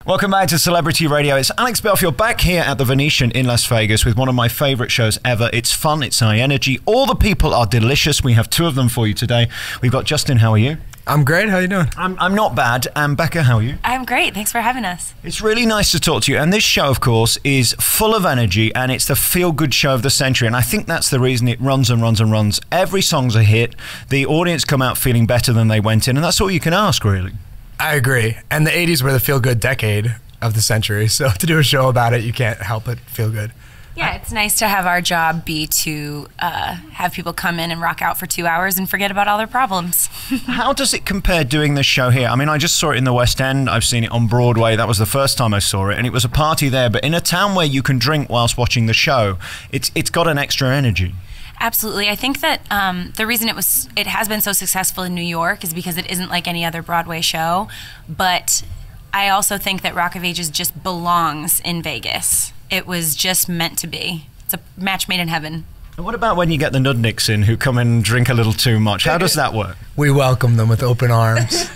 Welcome back to Celebrity Radio. It's Alex Belfield back here at the Venetian in Las Vegas with one of my favorite shows ever. It's fun, it's high energy. All the people are delicious. We have two of them for you today. We've got Justin, how are you? I'm great. How are you doing? I'm not bad. And Becca, how are you? I'm great. Thanks for having us. It's really nice to talk to you. And this show, of course, is full of energy and it's the feel-good show of the century. And I think that's the reason it runs and runs and runs. Every song's a hit. The audience come out feeling better than they went in. And that's all you can ask, really. I agree. And the 80s were the feel-good decade of the century. So to do a show about it, you can't help but feel good. Yeah, it's nice to have our job be to have people come in and rock out for 2 hours and forget about all their problems. How does it compare doing this show here? I mean, I just saw it in the West End. I've seen it on Broadway. That was the first time I saw it. And it was a party there. But in a town where you can drink whilst watching the show, it's got an extra energy. Absolutely. I think that the reason it has been so successful in New York is because it isn't like any other Broadway show. But I also think that Rock of Ages just belongs in Vegas. It was just meant to be. It's a match made in heaven. And what about when you get the nudniks in who come in and drink a little too much? How does that work? We welcome them with open arms.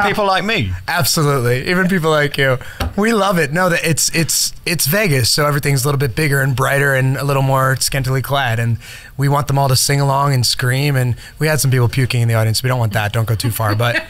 People like me. Absolutely. Even people like you. We love it. No, that it's Vegas, so everything's a little bit bigger and brighter and a little more scantily clad. And we want them all to sing along and scream. And we had some people puking in the audience. We don't want that. Don't go too far. But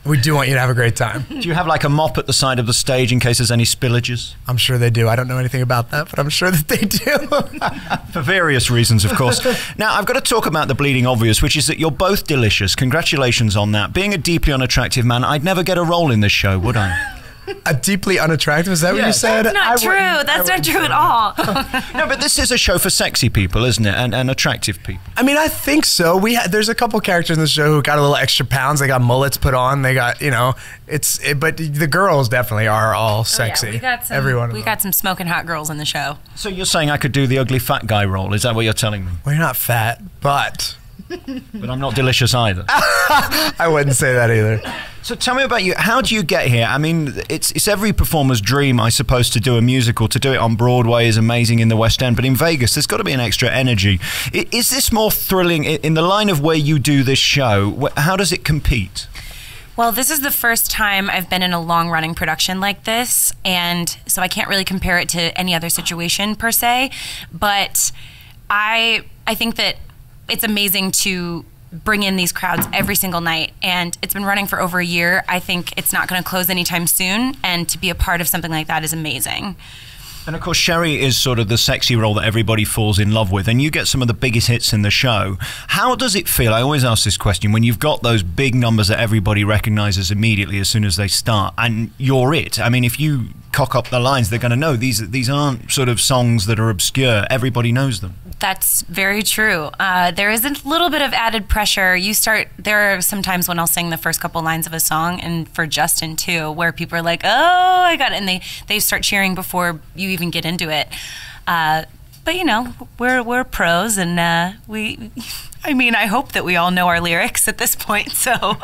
we do want you to have a great time. Do you have like a mop at the side of the stage in case there's any spillages? I'm sure they do. I don't know anything about that, but I'm sure that they do. For various reasons, of course. Now, I've got to talk about the bleeding obvious, which is that you're both delicious. Congratulations on that. Being a deeply unattractive man, I'd never get a role in this show, would I? A deeply ununattractive? Is that what you said? That's not true. That's not true at all. No, but this is a show for sexy people, isn't it? And attractive people. I mean, I think so. There's a couple characters in the show who got a little extra pounds. They got mullets put on. They got, but the girls definitely are all sexy. Yeah, we got some, Everyone. We got some smoking hot girls in the show. So you're saying I could do the ugly fat guy role? Is that what you're telling me? Well, you're not fat, but I'm not delicious either. I wouldn't say that either. So tell me about you. How do you get here? I mean, it's every performer's dream, I suppose, to do a musical. To do it on Broadway is amazing in the West End, but in Vegas, there's got to be an extra energy. Is this more thrilling in the line of where you do this show? How does it compete? Well, this is the first time I've been in a long-running production like this, and so I can't really compare it to any other situation per se, but I think that it's amazing to bring in these crowds every single night, and it's been running for over a year. I think it's not going to close anytime soon, and to be a part of something like that is amazing. And of course, Sherrie is sort of the sexy role that everybody falls in love with, and you get some of the biggest hits in the show. How does it feel? I always ask this question, when you've got those big numbers that everybody recognizes immediately as soon as they start, and you're it. I mean, if you cock up the lines, they're going to know these aren't sort of songs that are obscure. Everybody knows them. That's very true. There is a little bit of added pressure. There are some times when I'll sing the first couple lines of a song, and for Justin too, where people are like, "Oh, I got it," and they start cheering before you even get into it. But we're pros, and I hope that we all know our lyrics at this point. So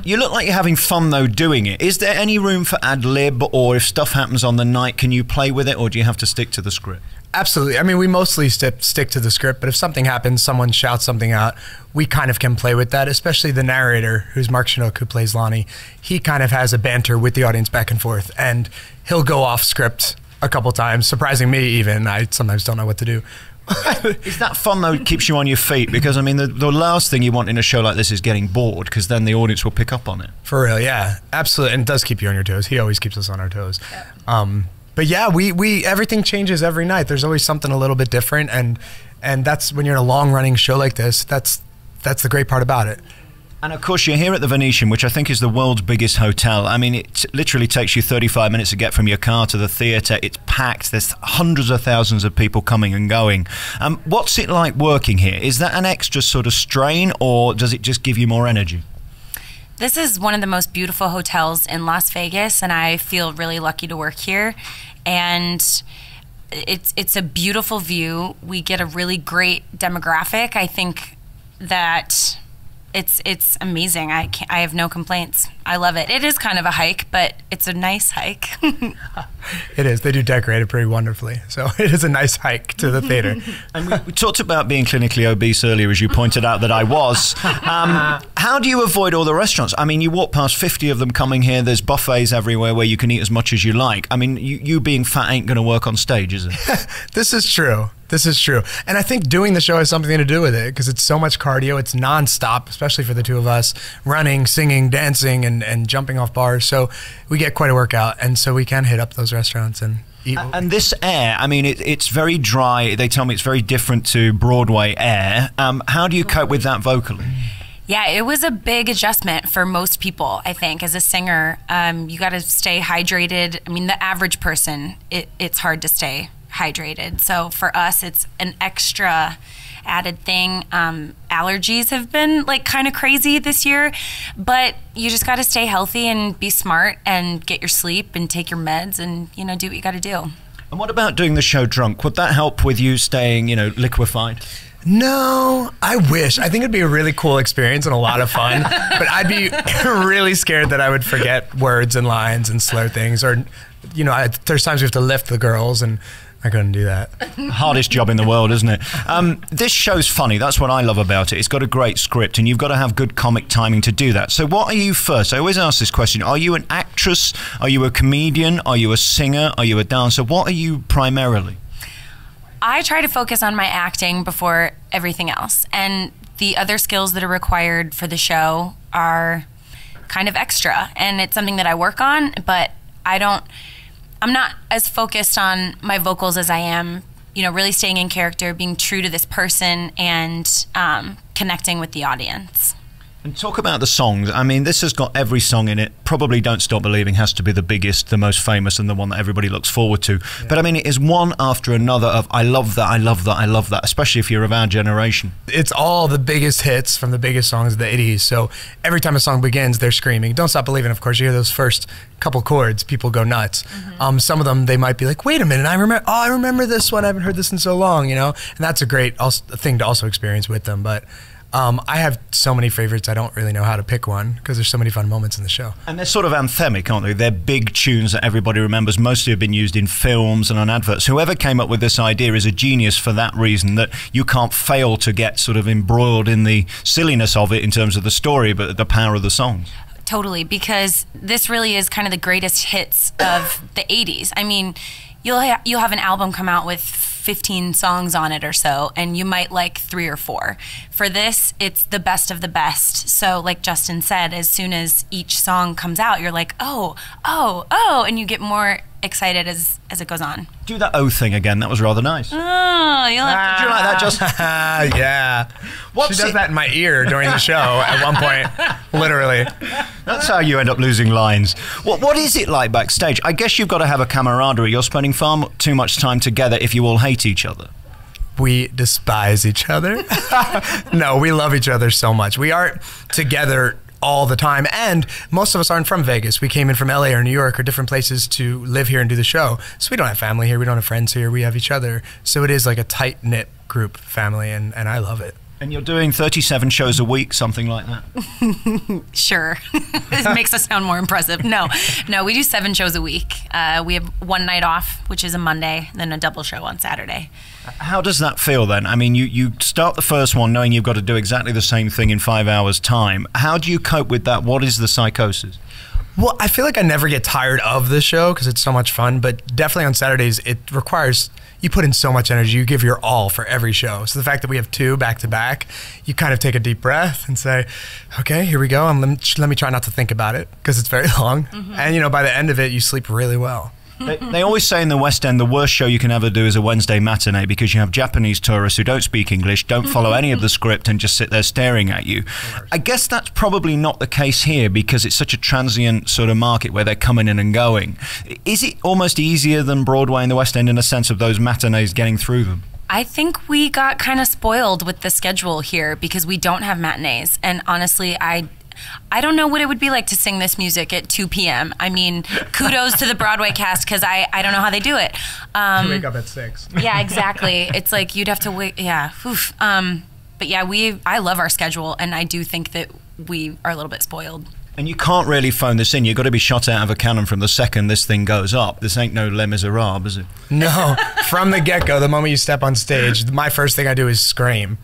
you look like you're having fun though doing it. Is there any room for ad lib, or if stuff happens on the night, can you play with it, or do you have to stick to the script? Absolutely. I mean, we mostly stick to the script, but if something happens, someone shouts something out, we kind of can play with that, especially the narrator, who's Mark Chinook, who plays Lonnie. He kind of has a banter with the audience back and forth, and he'll go off script a couple times, surprising me even. I sometimes don't know what to do. Is that fun though? It keeps you on your feet, because I mean the last thing you want in a show like this is getting bored, because then the audience will pick up on it. For real, yeah, absolutely. And it does keep you on your toes. He always keeps us on our toes. Yeah. But yeah, we everything changes every night. There's always something a little bit different, and that's when you're in a long running show like this. That's the great part about it. And of course, you're here at the Venetian, which I think is the world's biggest hotel. I mean, it literally takes you 35 minutes to get from your car to the theatre. It's packed. There's hundreds of thousands of people coming and going. What's it like working here? Is that an extra sort of strain, or does it just give you more energy? This is one of the most beautiful hotels in Las Vegas, and I feel really lucky to work here. And it's a beautiful view. We get a really great demographic. I think that it's amazing. I have no complaints. I love it. It is kind of a hike, but it's a nice hike. It is. They do decorate it pretty wonderfully. So it is a nice hike to the theater. And we talked about being clinically obese earlier, as you pointed out that I was. How do you avoid all the restaurants? I mean, you walk past 50 of them coming here. There's buffets everywhere where you can eat as much as you like. I mean, you being fat ain't going to work on stage, is it? This is true. This is true. And I think doing the show has something to do with it because it's so much cardio. It's nonstop, especially for the two of us, running, singing, dancing, and jumping off bars. So we get quite a workout. And so we can hit up those restaurants and eat. And this air, I mean, it's very dry. They tell me it's very different to Broadway air. How do you cope with that vocally? Yeah, it was a big adjustment for most people, I think. As a singer, you got to stay hydrated. I mean, the average person, it's hard to stay hydrated. So for us, it's an extra added thing. Allergies have been like kind of crazy this year, but you just got to stay healthy and be smart and get your sleep and take your meds and, you know, do what you got to do. And what about doing the show drunk? Would that help with you staying, you know, liquefied? No, I wish. I think it'd be a really cool experience and a lot of fun, but I'd be really scared that I would forget words and lines and slur things, or, you know, there's times we have to lift the girls and I couldn't do that. Hardest job in the world, isn't it? This show's funny. That's what I love about it. It's got a great script, and you've got to have good comic timing to do that. So what are you first? I always ask this question. Are you an actress? Are you a comedian? Are you a singer? Are you a dancer? What are you primarily? I try to focus on my acting before everything else. And the other skills that are required for the show are kind of extra. And it's something that I work on, but I'm not as focused on my vocals as I am, you know, really staying in character, being true to this person, and connecting with the audience. And talk about the songs. I mean, this has got every song in it. Probably Don't Stop Believing has to be the biggest, the most famous, and the one that everybody looks forward to. Yeah. But I mean, it is one after another of I love that, I love that, I love that, especially if you're of our generation. It's all the biggest hits from the biggest songs of the 80s. So every time a song begins, they're screaming. Don't Stop Believing, of course, you hear those first couple chords, people go nuts. Mm-hmm. Some of them, they might be like, wait a minute, I remember this one, I haven't heard this in so long, you know? And that's a great thing to also experience with them. But I have so many favorites, I don't really know how to pick one because there's so many fun moments in the show. And they're sort of anthemic, aren't they? They're big tunes that everybody remembers. Mostly have been used in films and on adverts. Whoever came up with this idea is a genius for that reason, that you can't fail to get sort of embroiled in the silliness of it in terms of the story, but the power of the songs. Totally, because this really is kind of the greatest hits of the 80s. I mean, you'll have an album come out with 15 songs on it or so, and you might like 3 or 4. For this, it's the best of the best. So like Justin said, as soon as each song comes out, you're like, oh, oh, oh, and you get more excited as it goes on. Do that O thing again. That was rather nice. Oh, you'll have to. Did you like that, Justin? Yeah. She does that in my ear during the show at one point, literally. That's how you end up losing lines. What is it like backstage? I guess you've got to have a camaraderie. You're spending far too much time together if you all hate each other. We despise each other. No, we love each other so much. We are together all the time, and most of us aren't from Vegas. We came in from LA or New York or different places to live here and do the show. So we don't have family here, we don't have friends here, we have each other. So it is like a tight-knit group family, and I love it. And you're doing 37 shows a week, something like that? Sure. This makes us sound more impressive. No, we do 7 shows a week. We have one night off, which is a Monday, then a double show on Saturday. How does that feel then? I mean, you start the first one knowing you've got to do exactly the same thing in 5 hours' time. How do you cope with that? What is the psychosis? Well, I feel like I never get tired of the show because it's so much fun, but definitely on Saturdays, it requires, you put in so much energy, you give your all for every show. So the fact that we have 2 back-to-back, you kind of take a deep breath and say, okay, here we go, and let me try not to think about it because it's very long. Mm-hmm. And, you know, by the end of it, you sleep really well. They always say in the West End the worst show you can ever do is a Wednesday matinee because you have Japanese tourists who don't speak English, don't follow any of the script, and just sit there staring at you. I guess that's probably not the case here because it's such a transient sort of market where they're coming in and going. Is it almost easier than Broadway in the West End in a sense of those matinees getting through them? I think we got kind of spoiled with the schedule here because we don't have matinees. And honestly, I don't know what it would be like to sing this music at 2 p.m. I mean, kudos to the Broadway cast because I don't know how they do it. You wake up at 6. Yeah, exactly. It's like you'd have to wait. Yeah. Oof. yeah, I love our schedule, and I do think that we are a little bit spoiled. And you can't really phone this in. You've got to be shot out of a cannon from the second this thing goes up. This ain't no Les Miserables, is it? No, from the get-go, the moment you step on stage, my first thing I do is scream.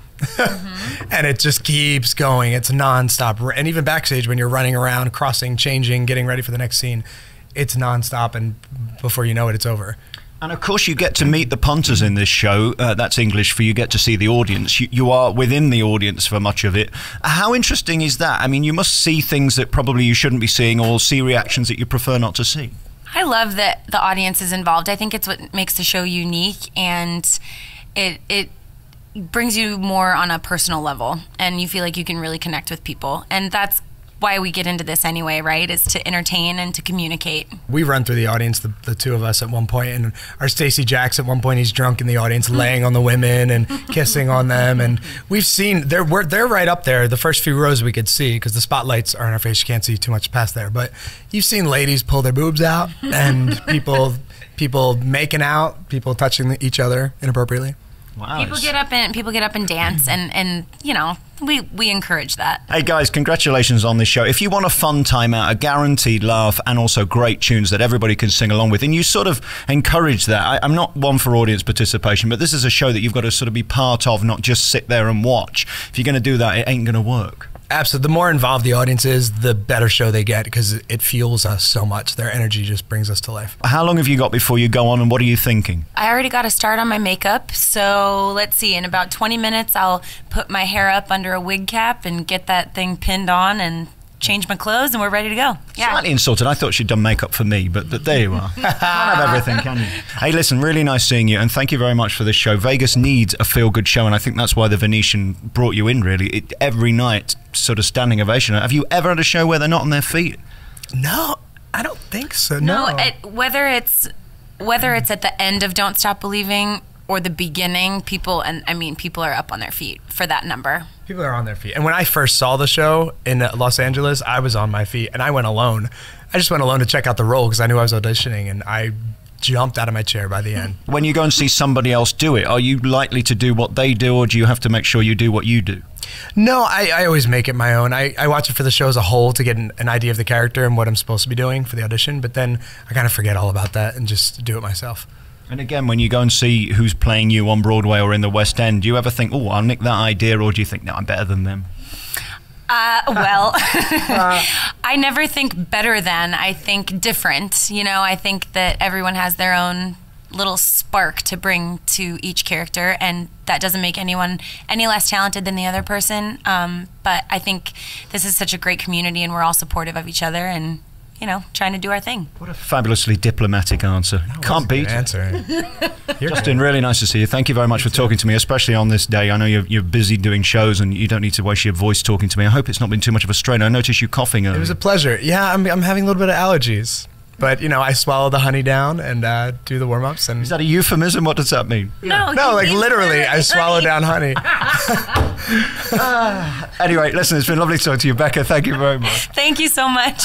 And it just keeps going. It's nonstop. And even backstage when you're running around, crossing, changing, getting ready for the next scene, it's nonstop, and before you know it, it's over. And of course you get to meet the punters in this show. That's English for you get to see the audience. You are within the audience for much of it. How interesting is that? I mean, you must see things that probably you shouldn't be seeing, or see reactions that you prefer not to see. I love that the audience is involved. I think it's what makes the show unique, and it brings you more on a personal level, and you feel like you can really connect with people. And that's why we get into this anyway, right? Is to entertain and to communicate. We run through the audience, the two of us at one point, and our Stacey Jacks at one point, he's drunk in the audience, laying on the women and kissing on them. And we've seen, they're right up there. The first few rows we could see, because the spotlights are in our face, you can't see too much past there. But you've seen ladies pull their boobs out, and people making out, people touching each other inappropriately. Wow. People get up and dance, and you know, we encourage that. Hey guys, congratulations on this show. If you want a fun time out, a guaranteed laugh, and also great tunes that everybody can sing along with, and you sort of encourage that. I'm not one for audience participation, but this is a show that you've got to sort of be part of, not just sit there and watch. If you're going to do that, it ain't going to work. Absolutely. The more involved the audience is, the better show they get, because it fuels us so much. Their energy just brings us to life. How long have you got before you go on, and what are you thinking? I already got to start on my makeup, so let's see. In about 20 minutes, I'll put my hair up under a wig cap and get that thing pinned on and change my clothes, and we're ready to go. Yeah. Slightly insulted. I thought she'd done makeup for me, but there you are. Can't have everything, can you? Hey, listen, really nice seeing you, and thank you very much for this show. Vegas needs a feel-good show, and I think that's why the Venetian brought you in, really. Every night, sort of standing ovation. Have you ever had a show where they're not on their feet? No, I don't think so. No. Whether it's at the end of Don't Stop Believing or the beginning, people are up on their feet for that number. People are on their feet. And when I first saw the show in Los Angeles, I was on my feet, and I went alone. I just went alone to check out the role because I knew I was auditioning, and I jumped out of my chair by the end. When you go and see somebody else do it, are you likely to do what they do, or do you have to make sure you do what you do? No, I always make it my own. I watch it for the show as a whole to get an idea of the character and what I'm supposed to be doing for the audition, but then I kind of forget all about that and just do it myself. And again, when you go and see who's playing you on Broadway or in the West End, do you ever think, oh, I'll nick that idea, or do you think, no, I'm better than them? Well, I never think better than. I think different. You know, I think that everyone has their own little spark to bring to each character, and that doesn't make anyone any less talented than the other person. But I think this is such a great community, and we're all supportive of each other, and you know, trying to do our thing. What a fabulously diplomatic answer. Can't beat it. Justin, really nice to see you. Thank you very much for talking to me, especially on this day. I know you're busy doing shows and you don't need to waste your voice talking to me. I hope it's not been too much of a strain. I noticed you coughing earlier. It was a pleasure. Yeah, I'm having a little bit of allergies. But, you know, I swallow the honey down and do the warm-ups. And is that a euphemism? What does that mean? No, like literally, I swallow down honey. Anyway, listen, it's been lovely talking to you, Becca. Thank you very much. Thank you so much.